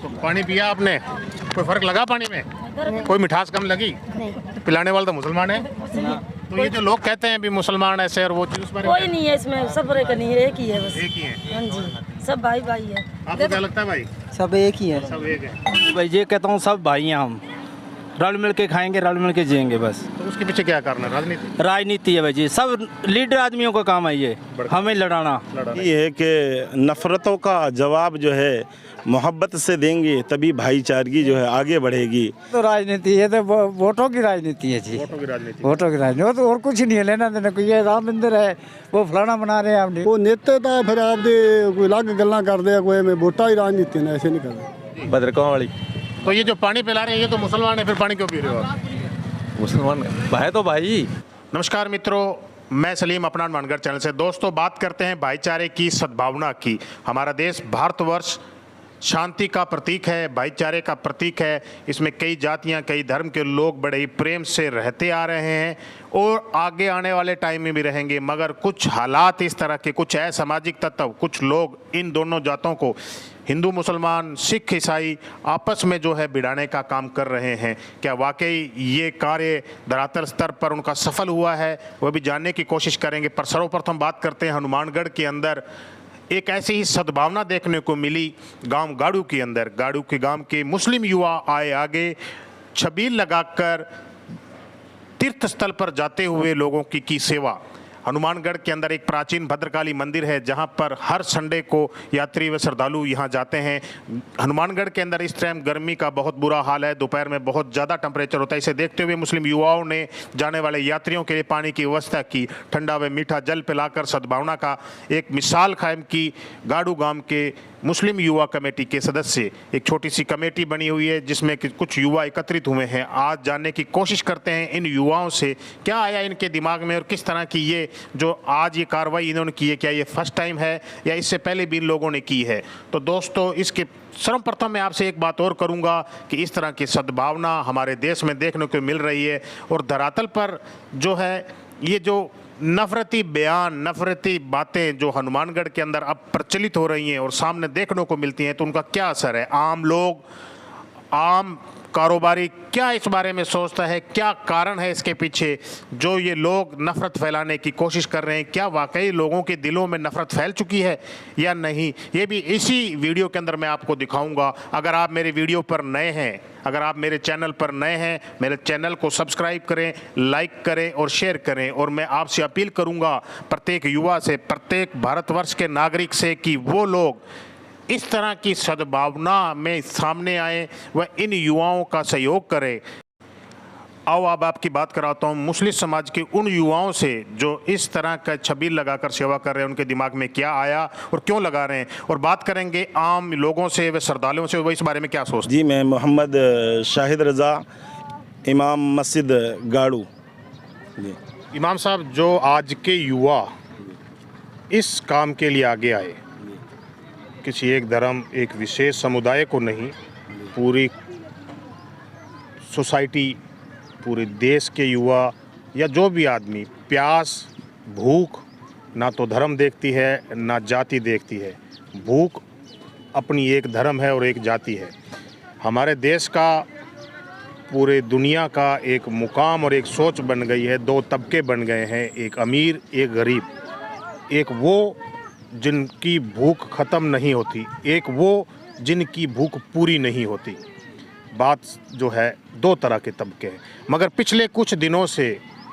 तो पानी पिया आपने, कोई फर्क लगा पानी में? कोई मिठास कम लगी? नहीं, पिलाने वाला तो मुसलमान है। तो ये जो लोग कहते हैं भी मुसलमान ऐसे और वो चीज़, उस बारे में कोई नहीं है इसमें, सब का नहीं है, एक ही है बस। एक ही है। हाँ जी, सब भाई भाई है। आपको क्या लगता है भाई? सब एक ही है। सब एक है। भाई ये कहता हूँ सब भाई हैं हम, रल मिल के खाएंगे, रल मिल के जिएंगे बस। तो उसके पीछे क्या कारण है? राजनीति? राजनीति है भाई जी, सब लीडर आदमियों का काम है ये, हमें लड़ाना। ये है कि नफ़रतों का जवाब जो है मोहब्बत से देंगे, तभी भाईचारगी जो है आगे बढ़ेगी। तो राजनीति है, तो वोटों की राजनीति है जी, वोटों की राजनीति। वोटों की राजनीति, वो तो और कुछ नहीं है लेना देना। कोई ये राम मंदिर है, वो फलाना बना रहे हैं आपने, वो नेता था, फिर आपने कोई अलग गल्ला कर दिया, कोई में वोटा ही राजनीति ने ऐसे नहीं कर। बदरगांव वाली। तो ये जो पानी पिला रहे हैं ये तो मुसलमान है, फिर पानी क्यों पी रहे हो आप? मुसलमान है तो भाई। नमस्कार मित्रों, मैं सलीम अपना मानगढ़ चैनल से। दोस्तों, बात करते हैं भाईचारे की, सद्भावना की। हमारा देश भारतवर्ष शांति का प्रतीक है, भाईचारे का प्रतीक है। इसमें कई जातियां, कई धर्म के लोग बड़े ही प्रेम से रहते आ रहे हैं और आगे आने वाले टाइम में भी रहेंगे। मगर कुछ हालात इस तरह के, कुछ असामाजिक तत्व, कुछ लोग इन दोनों जातों को, हिंदू मुसलमान, सिख ईसाई, आपस में जो है भिड़ाने का काम कर रहे हैं। क्या वाकई ये कार्य धरातल स्तर पर उनका सफल हुआ है, वह भी जानने की कोशिश करेंगे। पर सर्वप्रथम बात करते हैं हनुमानगढ़ के अंदर एक ऐसी ही सद्भावना देखने को मिली गांव गाड़ू के अंदर। गाड़ू के गांव के मुस्लिम युवा आए आगे, छबील लगाकर तीर्थ स्थल पर जाते हुए लोगों की सेवा। हनुमानगढ़ के अंदर एक प्राचीन भद्रकाली मंदिर है जहां पर हर संडे को यात्री व श्रद्धालु यहां जाते हैं। हनुमानगढ़ के अंदर इस टाइम गर्मी का बहुत बुरा हाल है, दोपहर में बहुत ज़्यादा टेम्परेचर होता है। इसे देखते हुए मुस्लिम युवाओं ने जाने वाले यात्रियों के लिए पानी की व्यवस्था की, ठंडा व मीठा जल पिलाकर सद्भावना का एक मिसाल कायम की। गाड़ू गांव के मुस्लिम युवा कमेटी के सदस्य, एक छोटी सी कमेटी बनी हुई है जिसमें कि कुछ युवा एकत्रित हुए हैं। आज जानने की कोशिश करते हैं इन युवाओं से क्या आया इनके दिमाग में और किस तरह की ये जो आज ये कार्रवाई इन्होंने की है, क्या ये फर्स्ट टाइम है या इससे पहले भी इन लोगों ने की है। तो दोस्तों, इसके सर्वप्रथम मैं आपसे एक बात और करूंगा कि इस तरह की सद्भावना हमारे देश में देखने को मिल रही है और धरातल पर जो है ये जो नफरती बयान, नफरती बातें जो हनुमानगढ़ के अंदर अब प्रचलित हो रही हैं और सामने देखने को मिलती हैं, तो उनका क्या असर है? आम लोग, आम कारोबारी क्या इस बारे में सोचता है? क्या कारण है इसके पीछे जो ये लोग नफ़रत फैलाने की कोशिश कर रहे हैं? क्या वाकई लोगों के दिलों में नफ़रत फैल चुकी है या नहीं? ये भी इसी वीडियो के अंदर मैं आपको दिखाऊंगा। अगर आप मेरे वीडियो पर नए हैं, अगर आप मेरे चैनल पर नए हैं, मेरे चैनल को सब्सक्राइब करें, लाइक करें और शेयर करें। और मैं आपसे अपील करूंगा प्रत्येक युवा से, प्रत्येक भारतवर्ष के नागरिक से कि वो लोग इस तरह की सद्भावना में सामने आए व इन युवाओं का सहयोग करें। आओ अब आपकी बात कराता हूँ मुस्लिम समाज के उन युवाओं से जो इस तरह का छबील लगाकर सेवा कर रहे हैं, उनके दिमाग में क्या आया और क्यों लगा रहे हैं। और बात करेंगे आम लोगों से व श्रद्धालुओं से, वो इस बारे में क्या सोचते हैं। जी, मैं मोहम्मद शाहिद रज़ा, इमाम मस्जिद गाड़ू। जी इमाम साहब, जो आज के युवा इस काम के लिए आगे आए, किसी एक धर्म, एक विशेष समुदाय को नहीं, पूरी सोसाइटी, पूरे देश के युवा या जो भी आदमी, प्यास, भूख ना तो धर्म देखती है ना जाति देखती है। भूख अपनी एक धर्म है और एक जाति है। हमारे देश का, पूरे दुनिया का एक मुकाम और एक सोच बन गई है। दो तबके बन गए हैं, एक अमीर, एक गरीब। एक वो जिनकी भूख ख़त्म नहीं होती, एक वो जिनकी भूख पूरी नहीं होती। बात जो है दो तरह के तबके हैं। मगर पिछले कुछ दिनों से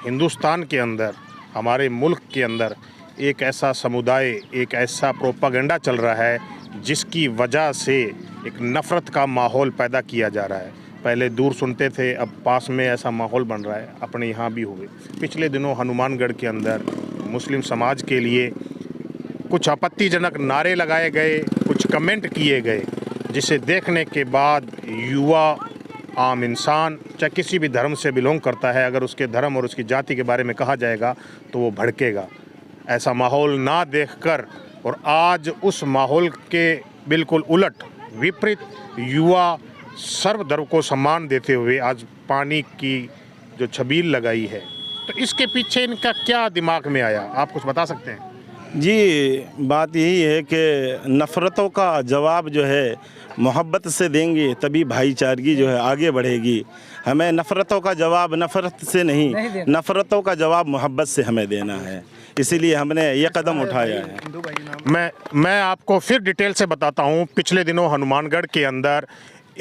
हिंदुस्तान के अंदर, हमारे मुल्क के अंदर एक ऐसा समुदाय, एक ऐसा प्रोपागेंडा चल रहा है जिसकी वजह से एक नफ़रत का माहौल पैदा किया जा रहा है। पहले दूर सुनते थे, अब पास में ऐसा माहौल बन रहा है। अपने यहाँ भी हुए। पिछले दिनों हनुमानगढ़ के अंदर मुस्लिम समाज के लिए कुछ आपत्तिजनक नारे लगाए गए, कुछ कमेंट किए गए, जिसे देखने के बाद युवा, आम इंसान, चाहे किसी भी धर्म से बिलोंग करता है, अगर उसके धर्म और उसकी जाति के बारे में कहा जाएगा तो वो भड़केगा। ऐसा माहौल ना देखकर और आज उस माहौल के बिल्कुल उलट, विपरीत, युवा सर्वधर्म को सम्मान देते हुए आज पानी की जो छबील लगाई है, तो इसके पीछे इनका क्या दिमाग में आया, आप कुछ बता सकते हैं? जी बात यही है कि नफ़रतों का जवाब जो है मोहब्बत से देंगे तभी भाईचारगी जो है आगे बढ़ेगी। हमें नफ़रतों का जवाब नफ़रत से नहीं, नफ़रतों का जवाब मोहब्बत से हमें देना है, इसीलिए हमने ये कदम उठाया है। मैं आपको फिर डिटेल से बताता हूँ। पिछले दिनों हनुमानगढ़ के अंदर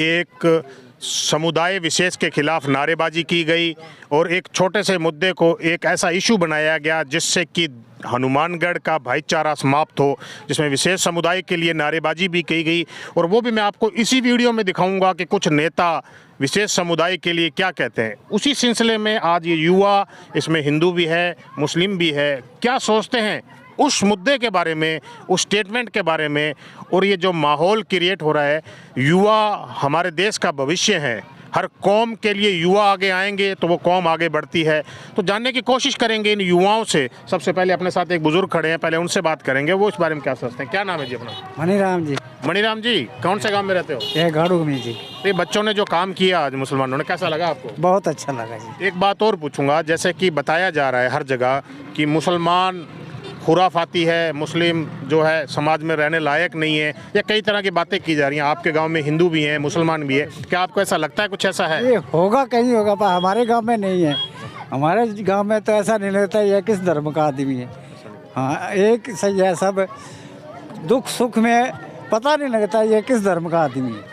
एक समुदाय विशेष के खिलाफ नारेबाजी की गई और एक छोटे से मुद्दे को एक ऐसा इशू बनाया गया जिससे कि हनुमानगढ़ का भाईचारा समाप्त हो, जिसमें विशेष समुदाय के लिए नारेबाजी भी की गई। और वो भी मैं आपको इसी वीडियो में दिखाऊंगा कि कुछ नेता विशेष समुदाय के लिए क्या कहते हैं। उसी सिलसिले में आज ये युवा, इसमें हिंदू भी है, मुस्लिम भी है, क्या सोचते हैं उस मुद्दे के बारे में, उस स्टेटमेंट के बारे में। और ये जो माहौल क्रिएट हो रहा है, युवा हमारे देश का भविष्य है। हर कौम के लिए युवा आगे आएंगे तो वो कौम आगे बढ़ती है। तो जानने की कोशिश करेंगे इन युवाओं से। सबसे पहले अपने साथ एक बुजुर्ग खड़े हैं, पहले उनसे बात करेंगे, वो इस बारे में क्या सोचते हैं। क्या नाम है जी अपना? मनीराम जी। मणिराम जी, कौन से गांव में रहते हो? ये गाड़ू में जी। तो ये बच्चों ने जो काम किया आज मुसलमानों ने, कैसा लगा आपको? बहुत अच्छा लगा जी। एक बात और पूछूंगा, जैसे कि बताया जा रहा है हर जगह कि मुसलमान खुराफाती है, मुस्लिम जो है समाज में रहने लायक नहीं है, या कई तरह की बातें की जा रही हैं। आपके गांव में हिंदू भी हैं, मुसलमान भी है, क्या आपको ऐसा लगता है कुछ ऐसा है? ये होगा कहीं होगा, पर हमारे गांव में नहीं है। हमारे गांव में तो ऐसा नहीं लगता ये किस धर्म का आदमी है। हाँ, एक सही है, सब दुख सुख में पता नहीं लगता ये किस धर्म का आदमी है।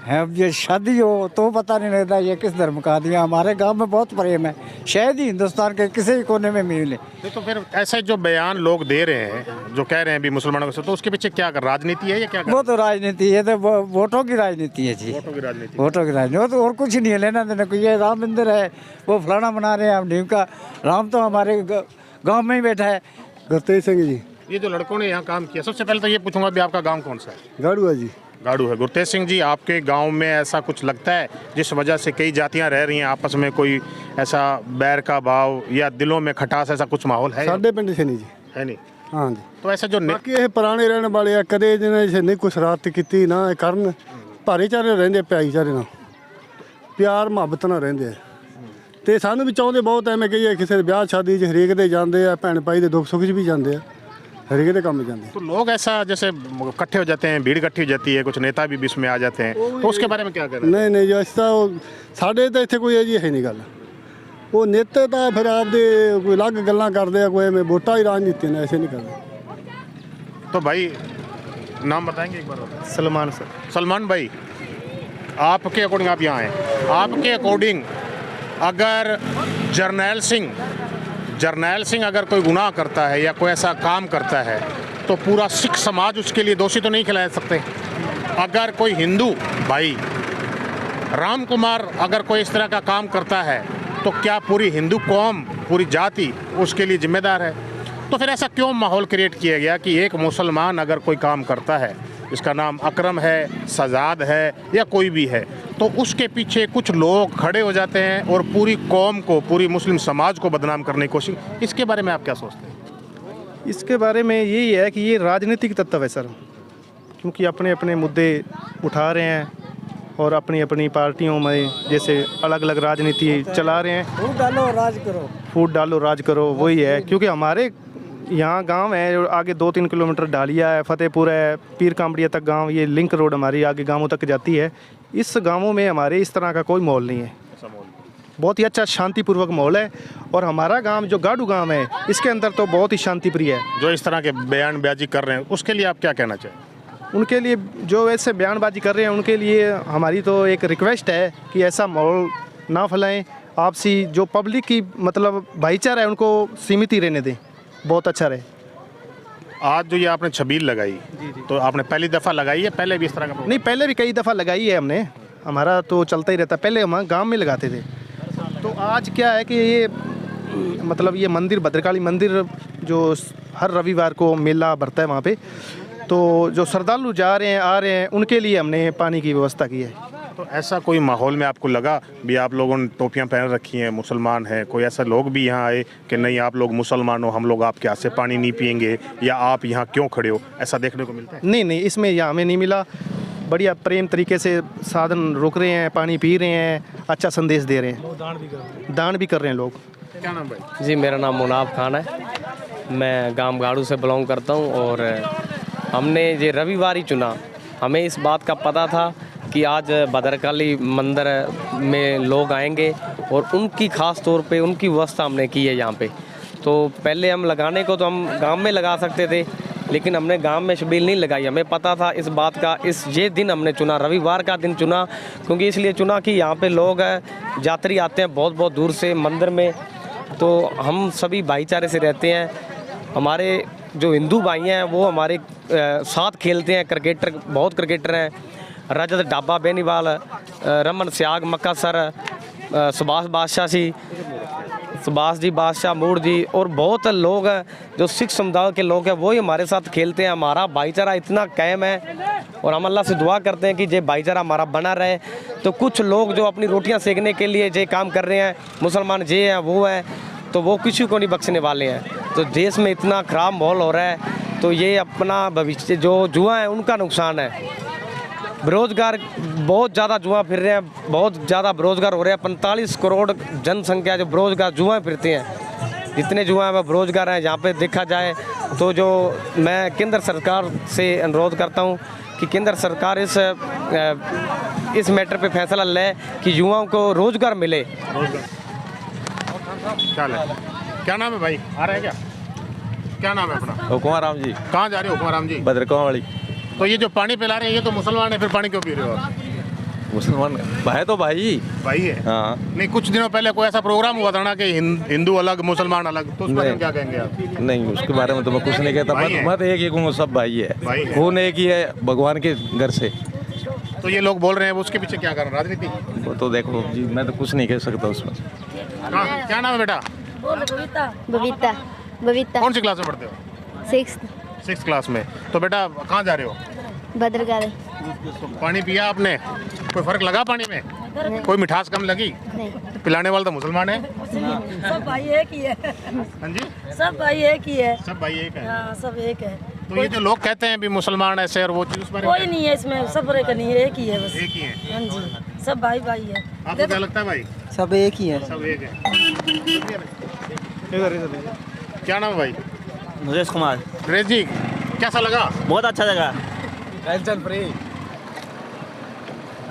अब ये शादी हो तो पता नहीं लगता ये किस धर्म का आदमी है। हमारे गांव में बहुत प्रेम है, शायद ही हिंदुस्तान के किसी कोने में मिले। तो फिर ऐसे जो बयान लोग दे रहे हैं, जो कह रहे हैं भी मुसलमानों को, तो उसके पीछे क्या कर राजनीति है या क्या कर? वो तो राजनीति है, तो वोटों की राजनीति है जी। वोटों की राजनीति। वोटों की राजनीति, वो तो और कुछ नहीं है लेना देना। कोई ये राम मंदिर है, वो फलाना बना रहे हैं हम नीम का। राम तो हमारे गाँव में ही बैठा है। गुरतेज सिंह जी। ये जो लड़कों ने यहाँ काम किया, सबसे पहले तो ये पूछूंगा भी आपका गाँव कौन सा है? गाड़ू है जी। गाड़ू है। गुरतेज सिंह जी, आपके गांव में ऐसा कुछ लगता है जिस वजह से कई जातियां रह रही हैं आपस में, कोई ऐसा बैर का भाव या दिलों में खटास, ऐसा कुछ माहौल है? साढ़े पिंड से नहीं जी। है नहीं। हाँ जी। तो ऐसा जो ਬਾਕੀ ਇਹ ਪੁਰਾਣੇ ਰਹਿਣ ਵਾਲੇ ਆ, ਕਦੇ ਜਿਹਨੇ ਇਸੇ ਨਹੀਂ ਕੁਛ ਰਾਤ ਕੀਤੀ ਨਾ ਇਹ ਕਰਨ, ਭਾਈਚਾਰੇ ਰਹਿੰਦੇ, ਭਾਈਚਾਰੇ ਨਾਲ ਪਿਆਰ ਮੁਹੱਬਤ ਨਾਲ ਰਹਿੰਦੇ ਆ। ਤੇ ਸਾਨੂੰ ਵੀ ਚਾਹੁੰਦੇ ਬਹੁਤ ਐਵੇਂ ਕਹੀਏ ਕਿਸੇ ਦੇ ਵਿਆਹ ਸ਼ਾਦੀ 'ਚ ਹਰੇਕ ਦੇ ਜਾਂਦੇ ਆ, ਭੈਣ ਭਾਈ ਦੇ ਦੁੱਖ ਸੁੱਖ 'ਚ ਵੀ ਜਾਂਦੇ ਆ, हरेक के काम में जाते हैं। तो लोग ऐसा जैसे इकट्ठे हो जाते हैं, भीड़ इकट्ठी हो जाती है, कुछ नेता भी बीच में आ जाते हैं, तो उसके बारे में क्या करें? नहीं नहीं जी, ऐसा साढ़े तो इतने कोई अजी है नहीं गल। वो नेता तो फिर आपदे कोई अलग गल्लां करते हैं, कोई में वोटा ही राजनीति ने ऐसे नहीं करते। तो भाई नाम बताएंगे एक बार? सलमान सर। सलमान भाई, आपके अकॉर्डिंग, आप यहाँ आए, आपके अकॉर्डिंग अगर जर्नैल सिंह अगर कोई गुनाह करता है या कोई ऐसा काम करता है तो पूरा सिख समाज उसके लिए दोषी तो नहीं खिला सकते? अगर कोई हिंदू भाई राम कुमार अगर कोई इस तरह का काम करता है तो क्या पूरी हिंदू कौम, पूरी जाति उसके लिए जिम्मेदार है? तो फिर ऐसा क्यों माहौल क्रिएट किया गया कि एक मुसलमान अगर कोई काम करता है, इसका नाम अकरम है, सजाद है या कोई भी है, तो उसके पीछे कुछ लोग खड़े हो जाते हैं और पूरी कौम को, पूरी मुस्लिम समाज को बदनाम करने की कोशिश। इसके बारे में आप क्या सोचते हैं? इसके बारे में यही है कि ये राजनीतिक तत्व है सर, क्योंकि अपने अपने मुद्दे उठा रहे हैं और अपनी अपनी पार्टियों में जैसे अलग अलग राजनीति चला रहे हैं। फूट डालो राज करो, फूट डालो राज करो, वही है। क्योंकि हमारे यहाँ गांव है, आगे 2-3 किलोमीटर डालिया है, फतेहपुर है, पीर कामड़िया तक गांव, ये लिंक रोड हमारी आगे गांवों तक जाती है। इस गांवों में हमारे इस तरह का कोई माहौल नहीं है, बहुत ही अच्छा शांतिपूर्वक माहौल है। और हमारा गांव जो गाड़ू गांव है, इसके अंदर तो बहुत ही शांति प्रिय है। जो इस तरह के बयानबाजी कर रहे हैं उसके लिए आप क्या कहना चाहिए? उनके लिए जो ऐसे बयानबाजी कर रहे हैं उनके लिए हमारी तो एक रिक्वेस्ट है कि ऐसा माहौल ना फैलाएं। आपसी जो पब्लिक की मतलब भाईचारा है उनको सीमित ही रहने दें, बहुत अच्छा रहे। आज जो ये आपने छबील लगाई, तो आपने पहली दफ़ा लगाई है, पहले भी इस तरह का? नहीं, पहले भी कई दफ़ा लगाई है हमने, हमारा तो चलता ही रहता। पहले हम गांव में लगाते थे। तो आज क्या है कि ये मतलब ये मंदिर, भद्रकाली मंदिर, जो हर रविवार को मेला भरता है वहाँ पे, तो जो श्रद्धालु जा रहे हैं आ रहे हैं उनके लिए हमने पानी की व्यवस्था की है। तो ऐसा कोई माहौल में आपको लगा भी आप लोगों ने टोपियां पहन रखी हैं, मुसलमान हैं, कोई ऐसा लोग भी यहाँ आए कि नहीं आप लोग मुसलमान हो, हम लोग आपके हाथ से पानी नहीं पिएंगे, या आप यहाँ क्यों खड़े हो, ऐसा देखने को मिलता है? नहीं नहीं, इसमें यहाँ हमें नहीं मिला। बढ़िया प्रेम तरीके से साधन रोक रहे हैं, पानी पी रहे हैं, अच्छा संदेश दे रहे हैं, दान भी कर रहे हैं लोग। क्या नाम भाई? जी मेरा नाम मुनाफ खान है। मैं गांव गाड़ू से बिलोंग करता हूं और हमने ये रविवार ही चुना। हमें इस बात का पता था कि आज भद्रकाली मंदिर में लोग आएंगे और उनकी ख़ास तौर पे उनकी व्यवस्था हमने की है यहाँ पे। तो पहले हम लगाने को तो हम गांव में लगा सकते थे, लेकिन हमने गांव में छबील नहीं लगाई। हमें पता था इस बात का, ये दिन हमने चुना, रविवार का दिन चुना, क्योंकि इसलिए चुना कि यहाँ पे लोग यात्री आते हैं बहुत बहुत दूर से मंदिर में। तो हम सभी भाईचारे से रहते हैं। हमारे जो हिंदू भाई हैं वो हमारे साथ खेलते हैं। क्रिकेटर, बहुत क्रिकेटर हैं, रजत डाबा बेनीवाल, रमन स्याग मक्का सर, सुभाष जी बादशाह मूड जी और बहुत लोग हैं जो सिख समुदाय के लोग हैं, वो ही हमारे साथ खेलते हैं। हमारा भाईचारा इतना कायम है और हम अल्लाह से दुआ करते हैं कि ये भाईचारा हमारा बना रहे। तो कुछ लोग जो अपनी रोटियां सेकने के लिए ये काम कर रहे हैं, मुसलमान ये हैं वो हैं, तो वो किसी को नहीं बख्शने वाले हैं। तो देश में इतना ख़राब माहौल हो रहा है, तो ये अपना भविष्य जो जुआ है उनका नुकसान है। बेरोजगार बहुत ज़्यादा जुआ फिर रहे हैं, बहुत ज़्यादा बेरोजगार हो रहे हैं। 45 करोड़ जनसंख्या जो बेरोजगार जुआ फिरते हैं, जितने जुआ हैं वो बेरोजगार हैं। यहाँ पे देखा जाए तो जो मैं केंद्र सरकार से अनुरोध करता हूँ कि केंद्र सरकार इस मैटर पे फैसला ले कि युवाओं को रोजगार मिले। क्या नाम है भाई, आ रहा है क्या? क्या नाम है अपना? हुकुमा राम जी, कहाँ जा रहे हो हुकुमा राम जी? भद्रकाली वाली। तो ये जो पानी पिला रहे हैं ये तो मुसलमान है, फिर पानी क्यों पी रहे हो आप? मुसलमान है तो भाई। भाई है। हाँ। नहीं, कुछ दिनों पहले कोई ऐसा प्रोग्राम हुआ था ना कि हिंदू अलग मुसलमान अलग, तो उस बारे में क्या कहेंगे आप? नहीं, उसके बारे में तो मैं कुछ नहीं कहता। मत एक ही कहूँगा, सब भाई है, खून एक ही है भगवान के घर से। तो ये लोग बोल रहे हैं, उसके पीछे क्या कारण, राजनीति? वो तो देखो जी, मैं तो कुछ नहीं कह सकता उसमें। क्या नाम है बेटा? बबीता। बबीता। कौन सी क्लास में पढ़ते हो? 6th क्लास में। तो बेटा कहाँ जा रहे हो? भद्रकाली। तो पानी पिया आपने, कोई फर्क लगा पानी में? कोई मिठास कम लगी? नहीं। पिलाने वाला तो मुसलमान है। सब भाई एक ही है। हाँ जी, सब भाई एक ही है। सब भाई एक है। हाँ, सब एक है। तो ये जो लोग कहते हैं भी मुसलमान ऐसे और वो चीज, उस बारे में कोई नहीं है इसमें, सब एक नहीं है, एक ही है बस। एक ही है। हाँ जी, सब भाई भाई है। आपको क्या लगता है भाई? सब एक ही है। सब एक है। क्या नाम है भाई? नरेश कुमार। नरेश जी, कैसा लगा? बहुत अच्छा लगा। Tension free.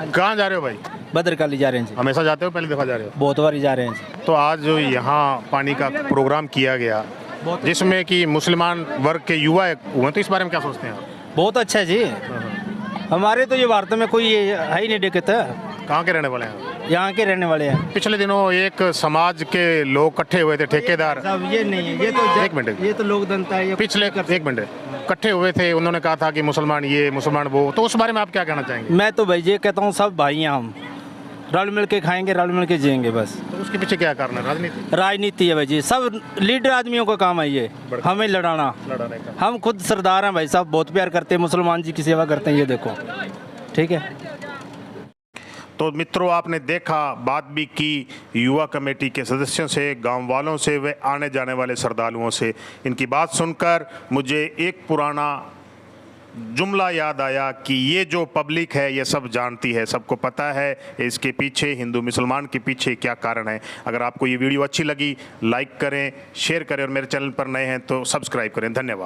कहाँ जा रहे हो भाई? भद्रकाली जा रहे हैं जी, हमेशा जाते हो, पहली दफा जा रहे हो? बहुत बार जा रहे हैं जी। तो आज जो यहाँ पानी का प्रोग्राम किया गया जिसमें कि मुसलमान वर्ग के युवा हुए, तो इस बारे में क्या सोचते हैं आप? बहुत अच्छा है जी। हमारे तो ये भारत में कोई ये है ही नहीं दिक्कत। कहाँ के रहने वाले हैं? यहाँ के रहने वाले हैं। पिछले दिनों एक समाज के लोग इकट्ठे हुए थे, ठेकेदार। सब ये नहीं है, ये तो एक मिनट, ये तो लोक दंता है। ये पिछले एक मिनट इकट्ठे हुए थे, उन्होंने कहा था कि मुसलमान ये मुसलमान वो, तो उस बारे में आप क्या कहना चाहेंगे? मैं तो भाई ये कहता हूँ, सब भाई हैं हम, रल मिल के खाएंगे, रल मिल के जिएंगे बस। तो उसके पीछे क्या कारण है? राजनीति? राजनीति है भाई जी, सब लीडर आदमियों का काम है ये, हमें लड़ाने का। हम खुद सरदार हैं भाई साहब, बहुत प्यार करते हैं, मुसलमान जी की सेवा करते हैं, ये देखो, ठीक है। तो मित्रों, आपने देखा, बात भी की युवा कमेटी के सदस्यों से, गांव वालों से, वे आने जाने वाले श्रद्धालुओं से। इनकी बात सुनकर मुझे एक पुराना जुमला याद आया कि ये जो पब्लिक है ये सब जानती है, सबको पता है इसके पीछे, हिंदू मुसलमान के पीछे क्या कारण है। अगर आपको ये वीडियो अच्छी लगी, लाइक करें, शेयर करें और मेरे चैनल पर नए हैं तो सब्सक्राइब करें। धन्यवाद।